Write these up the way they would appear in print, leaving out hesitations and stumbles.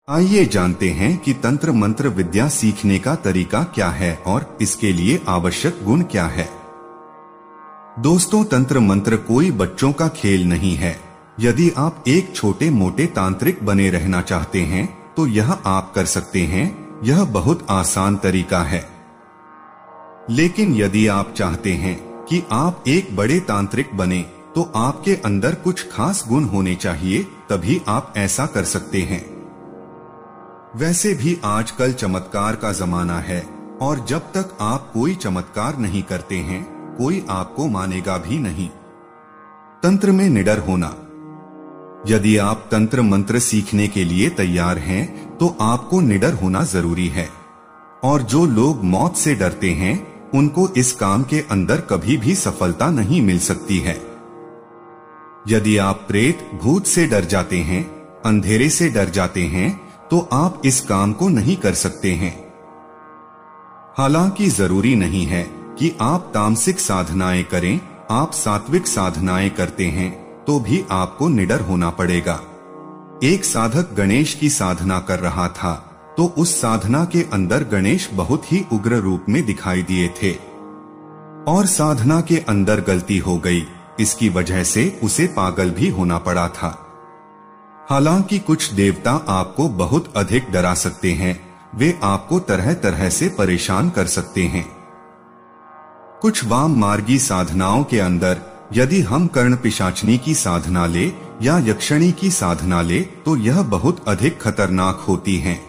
आइए जानते हैं कि तंत्र मंत्र विद्या सीखने का तरीका क्या है और इसके लिए आवश्यक गुण क्या है। दोस्तों, तंत्र मंत्र कोई बच्चों का खेल नहीं है। यदि आप एक छोटे मोटे तांत्रिक बने रहना चाहते हैं तो यह आप कर सकते हैं। यह बहुत आसान तरीका है। लेकिन यदि आप चाहते हैं कि आप एक बड़े तांत्रिक बने तो आपके अंदर कुछ खास गुण होने चाहिए, तभी आप ऐसा कर सकते हैं। वैसे भी आजकल चमत्कार का जमाना है और जब तक आप कोई चमत्कार नहीं करते हैं कोई आपको मानेगा भी नहीं। तंत्र में निडर होना। यदि आप तंत्र मंत्र सीखने के लिए तैयार हैं तो आपको निडर होना जरूरी है। और जो लोग मौत से डरते हैं उनको इस काम के अंदर कभी भी सफलता नहीं मिल सकती है। यदि आप प्रेत भूत से डर जाते हैं, अंधेरे से डर जाते हैं तो आप इस काम को नहीं कर सकते हैं। हालांकि जरूरी नहीं है कि आप तामसिक साधनाएं करें। आप सात्विक साधनाएं करते हैं तो भी आपको निडर होना पड़ेगा। एक साधक गणेश की साधना कर रहा था तो उस साधना के अंदर गणेश बहुत ही उग्र रूप में दिखाई दिए थे और साधना के अंदर गलती हो गई। इसकी वजह से उसे पागल भी होना पड़ा था। हालांकि कुछ देवता आपको बहुत अधिक डरा सकते हैं। वे आपको तरह तरह से परेशान कर सकते हैं। कुछ वाम मार्गी साधनाओं के अंदर यदि हम कर्ण पिशाचनी की साधना ले या यक्षिणी की साधना ले तो यह बहुत अधिक खतरनाक होती हैं।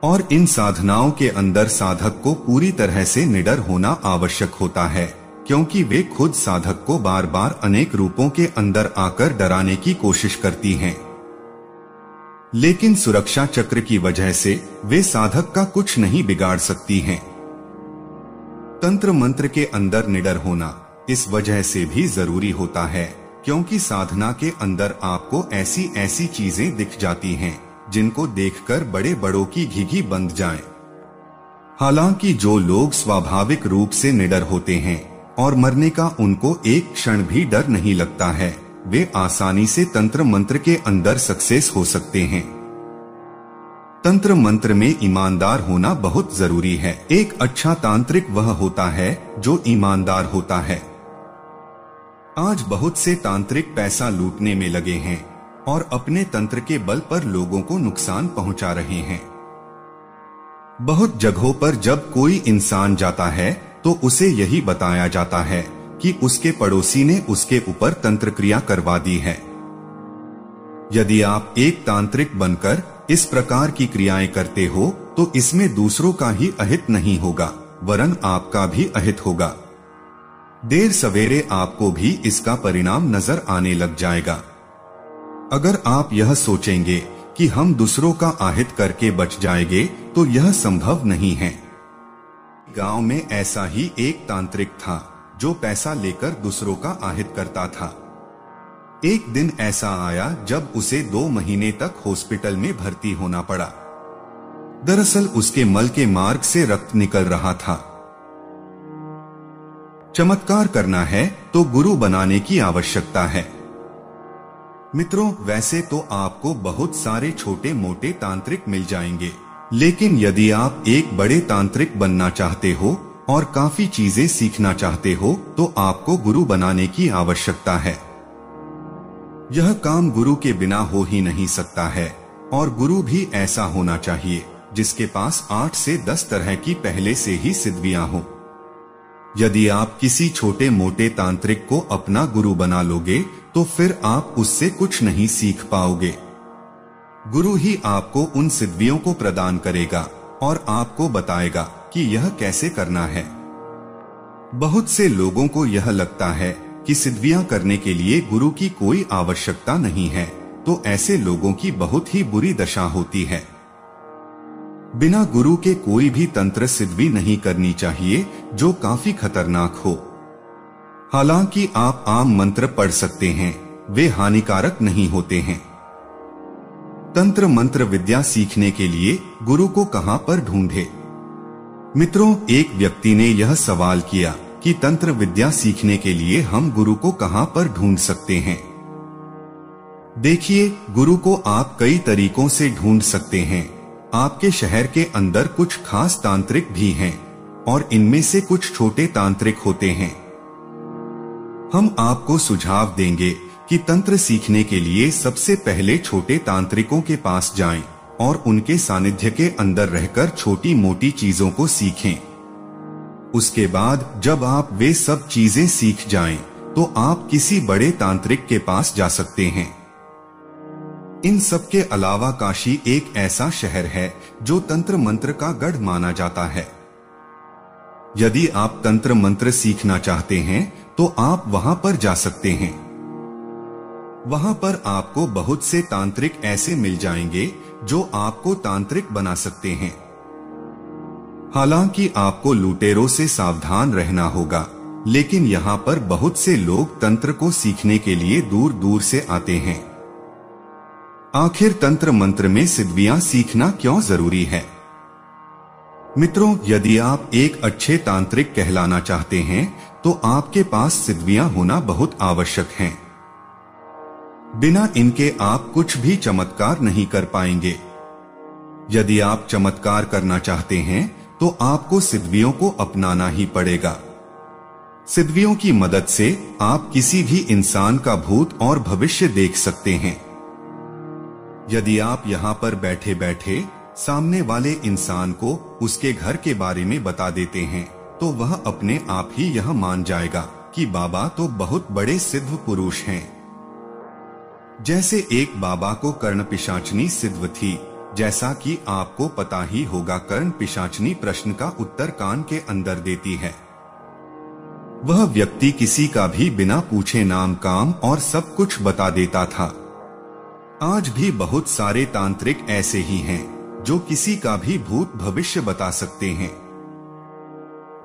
और इन साधनाओं के अंदर साधक को पूरी तरह से निडर होना आवश्यक होता है, क्योंकि वे खुद साधक को बार बार अनेक रूपों के अंदर आकर डराने की कोशिश करती हैं। लेकिन सुरक्षा चक्र की वजह से वे साधक का कुछ नहीं बिगाड़ सकती हैं। तंत्र मंत्र के अंदर निडर होना इस वजह से भी जरूरी होता है क्योंकि साधना के अंदर आपको ऐसी ऐसी चीजें दिख जाती हैं जिनको देखकर बड़े बड़ों की घिघी बंध जाए। हालांकि जो लोग स्वाभाविक रूप से निडर होते हैं और मरने का उनको एक क्षण भी डर नहीं लगता है, वे आसानी से तंत्र मंत्र के अंदर सक्सेस हो सकते हैं। तंत्र मंत्र में ईमानदार होना बहुत जरूरी है। एक अच्छा तांत्रिक वह होता है जो ईमानदार होता है। आज बहुत से तांत्रिक पैसा लूटने में लगे हैं और अपने तंत्र के बल पर लोगों को नुकसान पहुंचा रहे हैं। बहुत जगहों पर जब कोई इंसान जाता है तो उसे यही बताया जाता है कि उसके पड़ोसी ने उसके ऊपर तंत्र क्रिया करवा दी है। यदि आप एक तांत्रिक बनकर इस प्रकार की क्रियाएं करते हो तो इसमें दूसरों का ही अहित नहीं होगा वरन आपका भी अहित होगा। देर सवेरे आपको भी इसका परिणाम नजर आने लग जाएगा। अगर आप यह सोचेंगे कि हम दूसरों का आहित करके बच जाएंगे तो यह संभव नहीं है। गांव में ऐसा ही एक तांत्रिक था जो पैसा लेकर दूसरों का आहित करता था। एक दिन ऐसा आया जब उसे 2 महीने तक हॉस्पिटल में भर्ती होना पड़ा। दरअसल उसके मल के मार्ग से रक्त निकल रहा था। चमत्कार करना है तो गुरु बनाने की आवश्यकता है। मित्रों, वैसे तो आपको बहुत सारे छोटे मोटे तांत्रिक मिल जाएंगे, लेकिन यदि आप एक बड़े तांत्रिक बनना चाहते हो और काफी चीजें सीखना चाहते हो तो आपको गुरु बनाने की आवश्यकता है। यह काम गुरु के बिना हो ही नहीं सकता है और गुरु भी ऐसा होना चाहिए जिसके पास 8 से 10 तरह की पहले से ही सिद्धियां हो। यदि आप किसी छोटे मोटे तांत्रिक को अपना गुरु बना लोगे तो फिर आप उससे कुछ नहीं सीख पाओगे। गुरु ही आपको उन सिद्धियों को प्रदान करेगा और आपको बताएगा कि यह कैसे करना है। बहुत से लोगों को यह लगता है कि सिद्धियां करने के लिए गुरु की कोई आवश्यकता नहीं है, तो ऐसे लोगों की बहुत ही बुरी दशा होती है। बिना गुरु के कोई भी तंत्र सिद्धि नहीं करनी चाहिए जो काफी खतरनाक हो। हालांकि आप आम मंत्र पढ़ सकते हैं, वे हानिकारक नहीं होते हैं। तंत्र मंत्र विद्या सीखने के लिए गुरु को कहां पर ढूंढे? मित्रों, एक व्यक्ति ने यह सवाल किया कि तंत्र विद्या सीखने के लिए हम गुरु को कहां पर ढूंढ सकते हैं। देखिए, गुरु को आप कई तरीकों से ढूंढ सकते हैं। आपके शहर के अंदर कुछ खास तांत्रिक भी हैं और इनमें से कुछ छोटे तांत्रिक होते हैं। हम आपको सुझाव देंगे कि तंत्र सीखने के लिए सबसे पहले छोटे तांत्रिकों के पास जाएं और उनके सानिध्य के अंदर रहकर छोटी मोटी चीजों को सीखें। उसके बाद जब आप वे सब चीजें सीख जाएं, तो आप किसी बड़े तांत्रिक के पास जा सकते हैं। इन सब के अलावा काशी एक ऐसा शहर है जो तंत्र मंत्र का गढ़ माना जाता है। यदि आप तंत्र मंत्र सीखना चाहते हैं तो आप वहां पर जा सकते हैं। वहां पर आपको बहुत से तांत्रिक ऐसे मिल जाएंगे जो आपको तांत्रिक बना सकते हैं। हालांकि आपको लुटेरों से सावधान रहना होगा, लेकिन यहाँ पर बहुत से लोग तंत्र को सीखने के लिए दूर दूर से आते हैं। आखिर तंत्र मंत्र में सिद्धियां सीखना क्यों जरूरी है? मित्रों, यदि आप एक अच्छे तांत्रिक कहलाना चाहते हैं तो आपके पास सिद्धियां होना बहुत आवश्यक है। बिना इनके आप कुछ भी चमत्कार नहीं कर पाएंगे। यदि आप चमत्कार करना चाहते हैं तो आपको सिद्धियों को अपनाना ही पड़ेगा। सिद्धियों की मदद से आप किसी भी इंसान का भूत और भविष्य देख सकते हैं। यदि आप यहाँ पर बैठे बैठे सामने वाले इंसान को उसके घर के बारे में बता देते हैं तो वह अपने आप ही यह मान जाएगा कि बाबा तो बहुत बड़े सिद्ध पुरुष हैं। जैसे एक बाबा को कर्ण पिशाचनी सिद्ध थी, जैसा कि आपको पता ही होगा, कर्ण पिशाचनी प्रश्न का उत्तर कान के अंदर देती है। वह व्यक्ति किसी का भी बिना पूछे नाम, काम और सब कुछ बता देता था। आज भी बहुत सारे तांत्रिक ऐसे ही हैं जो किसी का भी भूत भविष्य बता सकते हैं।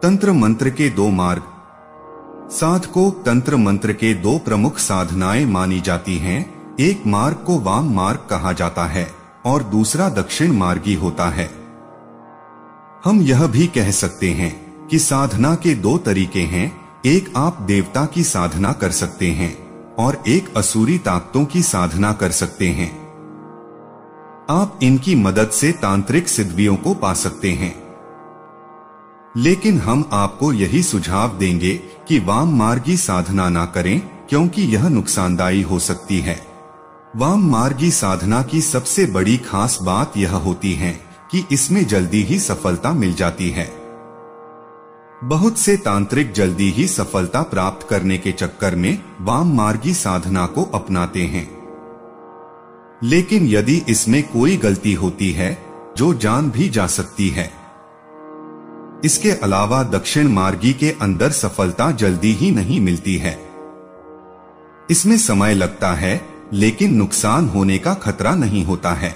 तंत्र मंत्र के दो मार्ग। साधकों, तंत्र मंत्र के दो प्रमुख साधनाएं मानी जाती हैं। एक मार्ग को वाम मार्ग कहा जाता है और दूसरा दक्षिण मार्गी होता है। हम यह भी कह सकते हैं कि साधना के दो तरीके हैं। एक आप देवता की साधना कर सकते हैं और एक असुरी ताकतों की साधना कर सकते हैं। आप इनकी मदद से तांत्रिक सिद्धियों को पा सकते हैं। लेकिन हम आपको यही सुझाव देंगे कि वाम मार्गी साधना ना करें, क्योंकि यह नुकसानदायी हो सकती है। वाम मार्गी साधना की सबसे बड़ी खास बात यह होती है कि इसमें जल्दी ही सफलता मिल जाती है। बहुत से तांत्रिक जल्दी ही सफलता प्राप्त करने के चक्कर में वाम मार्गी साधना को अपनाते हैं। लेकिन यदि इसमें कोई गलती होती है जो जान भी जा सकती है। इसके अलावा दक्षिण मार्गी के अंदर सफलता जल्दी ही नहीं मिलती है। इसमें समय लगता है, लेकिन नुकसान होने का खतरा नहीं होता है।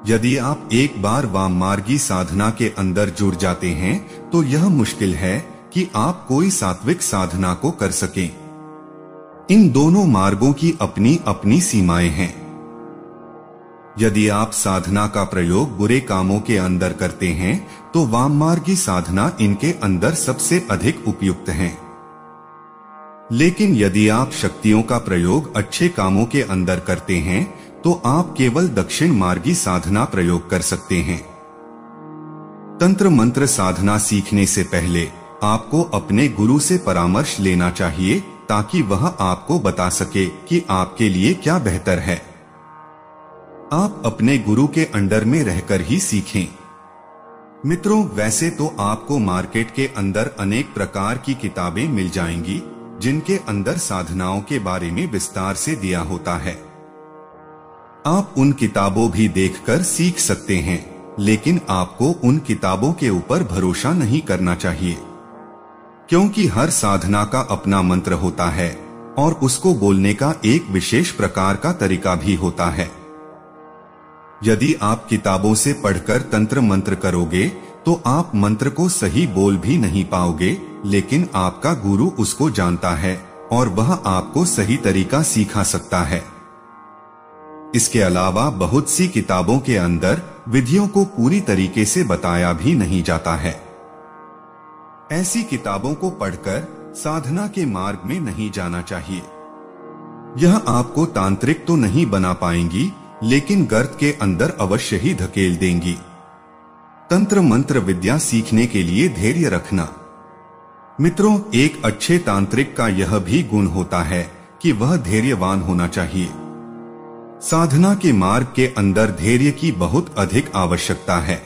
यदि आप एक बार वाम मार्गी साधना के अंदर जुड़ जाते हैं तो यह मुश्किल है कि आप कोई सात्विक साधना को कर सकें। इन दोनों मार्गों की अपनी अपनी सीमाएं हैं। यदि आप साधना का प्रयोग बुरे कामों के अंदर करते हैं तो वाम मार्गी साधना इनके अंदर सबसे अधिक उपयुक्त है। लेकिन यदि आप शक्तियों का प्रयोग अच्छे कामों के अंदर करते हैं तो आप केवल दक्षिण मार्गी साधना प्रयोग कर सकते हैं। तंत्र मंत्र साधना सीखने से पहले आपको अपने गुरु से परामर्श लेना चाहिए, ताकि वह आपको बता सके कि आपके लिए क्या बेहतर है। आप अपने गुरु के अंडर में रहकर ही सीखें। मित्रों, वैसे तो आपको मार्केट के अंदर अनेक प्रकार की किताबें मिल जाएंगी जिनके अंदर साधनाओं के बारे में विस्तार से दिया होता है। आप उन किताबों भी देखकर सीख सकते हैं, लेकिन आपको उन किताबों के ऊपर भरोसा नहीं करना चाहिए, क्योंकि हर साधना का अपना मंत्र होता है और उसको बोलने का एक विशेष प्रकार का तरीका भी होता है। यदि आप किताबों से पढ़कर तंत्र मंत्र करोगे तो आप मंत्र को सही बोल भी नहीं पाओगे, लेकिन आपका गुरु उसको जानता है और वह आपको सही तरीका सिखा सकता है। इसके अलावा बहुत सी किताबों के अंदर विधियों को पूरी तरीके से बताया भी नहीं जाता है। ऐसी किताबों को पढ़कर साधना के मार्ग में नहीं जाना चाहिए। यह आपको तांत्रिक तो नहीं बना पाएंगी, लेकिन गर्त के अंदर अवश्य ही धकेल देंगी। तंत्र मंत्र विद्या सीखने के लिए धैर्य रखना। मित्रों, एक अच्छे तांत्रिक का यह भी गुण होता है कि वह धैर्यवान होना चाहिए। साधना के मार्ग के अंदर धैर्य की बहुत अधिक आवश्यकता है।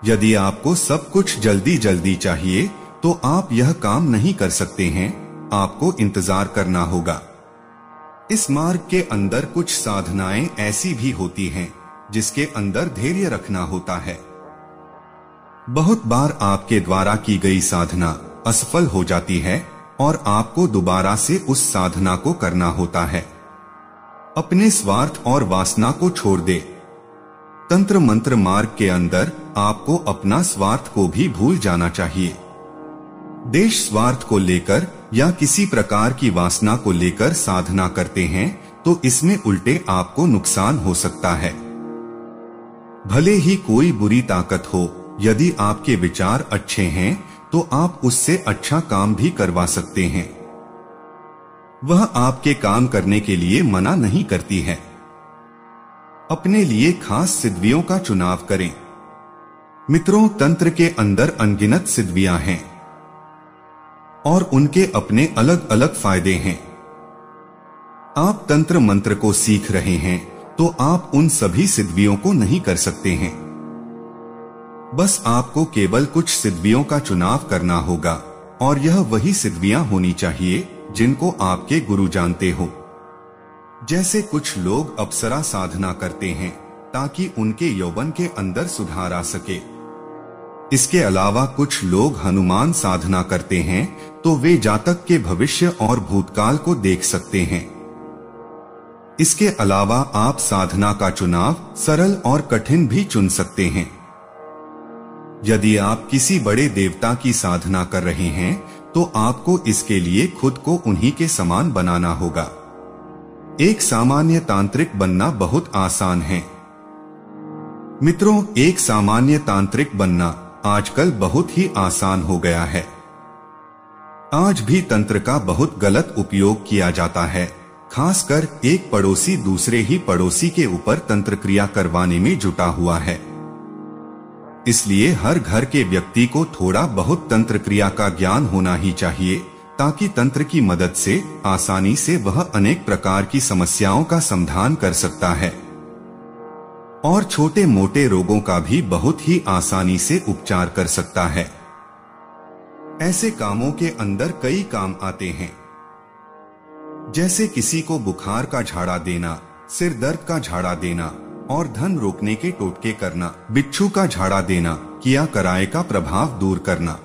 यदि आपको सब कुछ जल्दी जल्दी चाहिए तो आप यह काम नहीं कर सकते हैं, आपको इंतजार करना होगा। इस मार्ग के अंदर कुछ साधनाएं ऐसी भी होती हैं जिसके अंदर धैर्य रखना होता है। बहुत बार आपके द्वारा की गई साधना असफल हो जाती है और आपको दोबारा से उस साधना को करना होता है। अपने स्वार्थ और वासना को छोड़ दे। तंत्र मंत्र मार्ग के अंदर आपको अपना स्वार्थ को भी भूल जाना चाहिए। देश स्वार्थ को लेकर या किसी प्रकार की वासना को लेकर साधना करते हैं तो इसमें उल्टे आपको नुकसान हो सकता है। भले ही कोई बुरी ताकत हो, यदि आपके विचार अच्छे हैं तो आप उससे अच्छा काम भी करवा सकते हैं। वह आपके काम करने के लिए मना नहीं करती है। अपने लिए खास सिद्धियों का चुनाव करें। मित्रों, तंत्र के अंदर अनगिनत सिद्धियां हैं और उनके अपने अलग अलग फायदे हैं। आप तंत्र मंत्र को सीख रहे हैं तो आप उन सभी सिद्धियों को नहीं कर सकते हैं। बस आपको केवल कुछ सिद्धियों का चुनाव करना होगा और यह वही सिद्धियां होनी चाहिए जिनको आपके गुरु जानते हो। जैसे कुछ लोग अप्सरा साधना करते हैं ताकि उनके यौवन के अंदर सुधार आ सके। इसके अलावा कुछ लोग हनुमान साधना करते हैं तो वे जातक के भविष्य और भूतकाल को देख सकते हैं। इसके अलावा आप साधना का चुनाव सरल और कठिन भी चुन सकते हैं। यदि आप किसी बड़े देवता की साधना कर रहे हैं तो आपको इसके लिए खुद को उन्हीं के समान बनाना होगा। एक सामान्य तांत्रिक बनना बहुत आसान है। मित्रों, एक सामान्य तांत्रिक बनना आजकल बहुत ही आसान हो गया है। आज भी तंत्र का बहुत गलत उपयोग किया जाता है, खासकर एक पड़ोसी दूसरे ही पड़ोसी के ऊपर तंत्र क्रिया करवाने में जुटा हुआ है। इसलिए हर घर के व्यक्ति को थोड़ा बहुत तंत्र क्रिया का ज्ञान होना ही चाहिए ताकि तंत्र की मदद से आसानी से वह अनेक प्रकार की समस्याओं का समाधान कर सकता है और छोटे मोटे रोगों का भी बहुत ही आसानी से उपचार कर सकता है। ऐसे कामों के अंदर कई काम आते हैं, जैसे किसी को बुखार का झाड़ा देना, सिर दर्द का झाड़ा देना और धन रोकने के टोटके करना, बिच्छू का झाड़ा देना, किया कराए का प्रभाव दूर करना।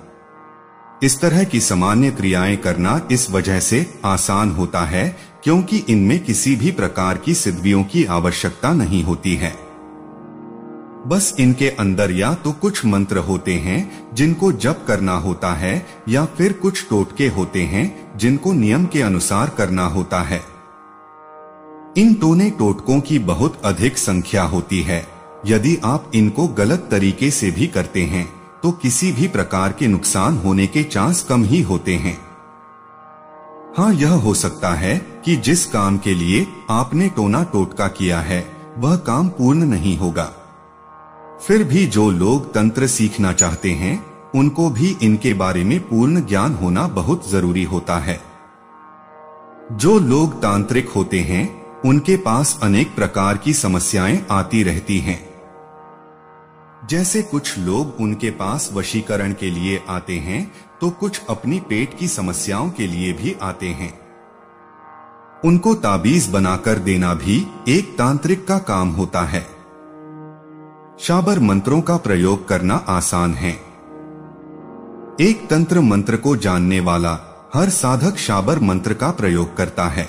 इस तरह की सामान्य क्रियाएं करना इस वजह से आसान होता है क्योंकि इनमें किसी भी प्रकार की सिद्धियों की आवश्यकता नहीं होती है। बस इनके अंदर या तो कुछ मंत्र होते हैं जिनको जप करना होता है या फिर कुछ टोटके होते हैं जिनको नियम के अनुसार करना होता है। इन टोने टोटकों की बहुत अधिक संख्या होती है। यदि आप इनको गलत तरीके से भी करते हैं तो किसी भी प्रकार के नुकसान होने के चांस कम ही होते हैं। हाँ, यह हो सकता है कि जिस काम के लिए आपने टोना टोटका किया है वह काम पूर्ण नहीं होगा। फिर भी जो लोग तंत्र सीखना चाहते हैं उनको भी इनके बारे में पूर्ण ज्ञान होना बहुत जरूरी होता है। जो लोग तांत्रिक होते हैं उनके पास अनेक प्रकार की समस्याएं आती रहती हैं। जैसे कुछ लोग उनके पास वशीकरण के लिए आते हैं तो कुछ अपनी पेट की समस्याओं के लिए भी आते हैं। उनको ताबीज बनाकर देना भी एक तांत्रिक का काम होता है। शाबर मंत्रों का प्रयोग करना आसान है। एक तंत्र मंत्र को जानने वाला हर साधक शाबर मंत्र का प्रयोग करता है।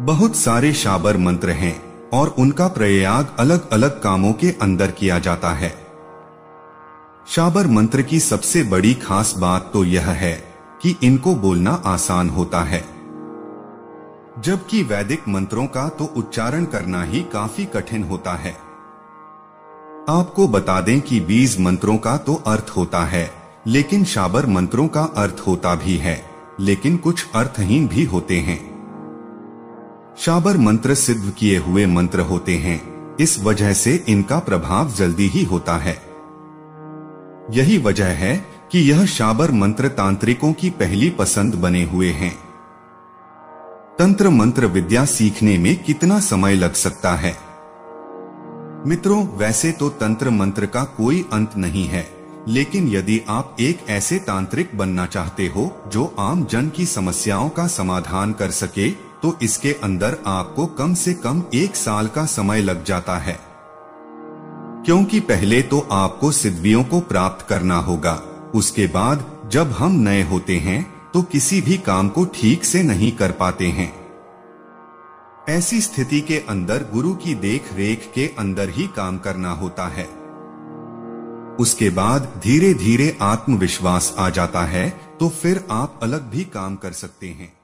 बहुत सारे शाबर मंत्र हैं और उनका प्रयोग अलग अलग कामों के अंदर किया जाता है। शाबर मंत्र की सबसे बड़ी खास बात तो यह है कि इनको बोलना आसान होता है, जबकि वैदिक मंत्रों का तो उच्चारण करना ही काफी कठिन होता है। आपको बता दें कि बीज मंत्रों का तो अर्थ होता है, लेकिन शाबर मंत्रों का अर्थ होता भी है लेकिन कुछ अर्थहीन भी होते हैं। शाबर मंत्र सिद्ध किए हुए मंत्र होते हैं, इस वजह से इनका प्रभाव जल्दी ही होता है। यही वजह है कि यह शाबर मंत्र तांत्रिकों की पहली पसंद बने हुए हैं। तंत्र मंत्र विद्या सीखने में कितना समय लग सकता है? मित्रों, वैसे तो तंत्र मंत्र का कोई अंत नहीं है, लेकिन यदि आप एक ऐसे तांत्रिक बनना चाहते हो जो आम जन की समस्याओं का समाधान कर सके, तो इसके अंदर आपको कम से कम 1 साल का समय लग जाता है। क्योंकि पहले तो आपको सिद्धियों को प्राप्त करना होगा। उसके बाद जब हम नए होते हैं तो किसी भी काम को ठीक से नहीं कर पाते हैं। ऐसी स्थिति के अंदर गुरु की देख रेख के अंदर ही काम करना होता है। उसके बाद धीरे धीरे आत्मविश्वास आ जाता है, तो फिर आप अलग भी काम कर सकते हैं।